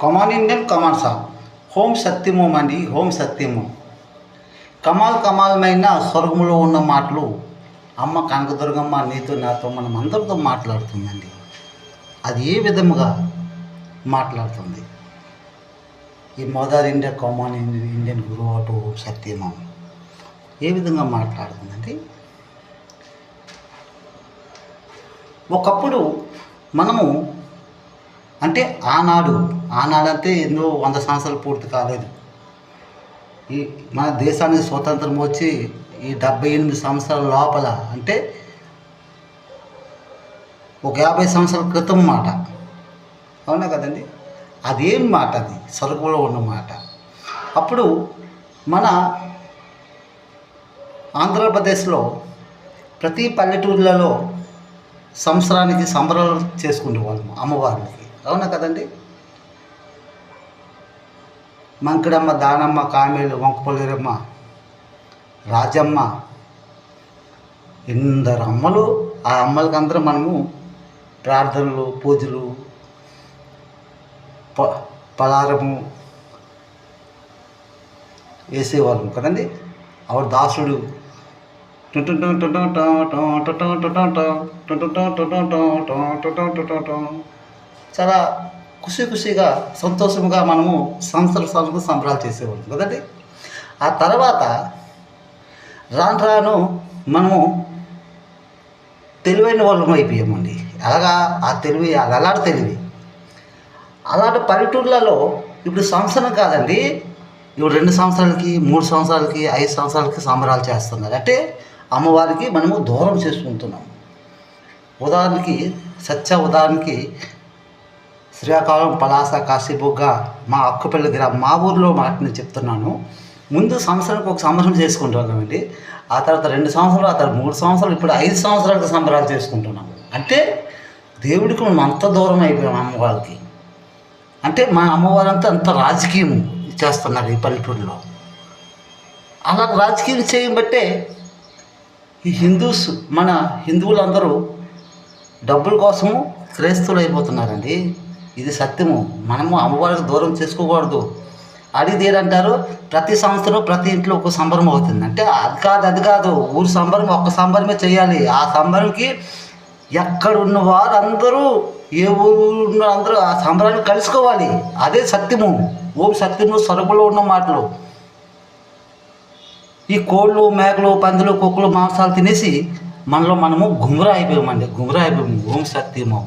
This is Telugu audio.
కమాన్ ఇండియన్ కమాన్ సాంగ్ హోం సత్యము అండి. హోం సత్యము కమాల్ కమాలమైన స్వర్గములో ఉన్న మాటలు అమ్మ కనకదుర్గమ్మ నీతో నాతో మనం అందరితో మాట్లాడుతుందండి. అది ఏ విధముగా మాట్లాడుతుంది? ఈ మదర్ ఇండియా కమాన్ ఇండియన్ గురు ఆటో సత్యము ఏ విధంగా మాట్లాడుతుందండి? ఒకప్పుడు మనము అంటే ఆనాడంటే ఎన్నో 100 సంవత్సరాలు పూర్తి కాలేదు. ఈ మన దేశానికి స్వతంత్రం వచ్చి ఈ 78 సంవత్సరాల లోపల, అంటే ఒక 50 సంవత్సరాల క్రితం మాట. అవునా కదండి? అదేం మాట? అది స్వర్గంలో ఉన్న మాట. అప్పుడు మన ఆంధ్రప్రదేశ్లో ప్రతి పల్లెటూర్లలో సంవత్సరానికి సంబరాలు చేసుకునే వాళ్ళము అమ్మవారికి. అవునా కదండి? మంకడమ్మ, దానమ్మ, కామేలు, వంకపల్లిరమ్మ, రాజమ్మ, ఎందరు అమ్మలు. ఆ అమ్మలకి అందరూ మనము ప్రార్థనలు, పూజలు, పలారము వేసేవాళ్ళం కదండి. ఆవిడ దాసుడు చాలా ఖుషిగా సంతోషంగా మనము సంవత్సరాలకు సంబరాలు చేసేవాళ్ళం కదండి. ఆ తర్వాత రాను మనము తెలివైన వాళ్ళం అయిపోయామండి. అలాగా ఆ తెలివి, అది అలాంటి తెలివి. అలాంటి పల్లెటూర్లలో ఇప్పుడు సంవత్సరం కాదండి, ఇప్పుడు 2 సంవత్సరాలకి, 3 సంవత్సరాలకి, 5 సంవత్సరాలకి సంబరాలు చేస్తున్నారు. అంటే అమ్మవారికి మనము దూరం చేసుకుంటున్నాం. ఉదాహరణకి శ్రీకాకుళం, పలాస, కాశీబుగ్గ, మా అక్కుపల్లి గ్రామం, మా ఊర్లో మాట నేను చెప్తున్నాను. ముందు సంవత్సరానికి ఒక సంబరం చేసుకుంటున్నామండి. ఆ తర్వాత 2 సంవత్సరాలు, ఆ తర్వాత 3 సంవత్సరాలు, ఇప్పుడు 5 సంవత్సరాలకు సంబరాలు చేసుకుంటున్నాము. అంటే దేవుడికి మనం అంత దూరం అయిపోయాం అమ్మవారికి. అంటే మా అమ్మవారంతా అంత రాజకీయం చేస్తున్నారు ఈ పల్లెటూరులో. అలా రాజకీయం చేయబట్టే ఈ మన హిందువులందరూ డబ్బుల కోసము క్రైస్తవులు అయిపోతున్నారండి. ఇది సత్యము. మనము అమ్మవారికి దూరం చేసుకోకూడదు. అడిగితే ఏంటంటారు, ప్రతి సంవత్సరం ప్రతి ఇంట్లో ఒక సంబరం అవుతుంది. అంటే అది కాదు ఊరు సంబరం ఒక్క సంబరమే చేయాలి. ఆ సంబరంకి ఎక్కడ ఉన్న వారు అందరూ, ఏ ఊరు ఉన్న అందరూ ఆ సంబరాన్ని కలుసుకోవాలి. అదే సత్యము. ఓం సత్యము స్వర్గంలో ఉన్న మాటలు. ఈ కోళ్ళు, మేకలు, పందులు, కుక్కలు మాంసాలు తినేసి మనలో మనము గుమ్రా అయిపోయామండి. ఓం సత్యము.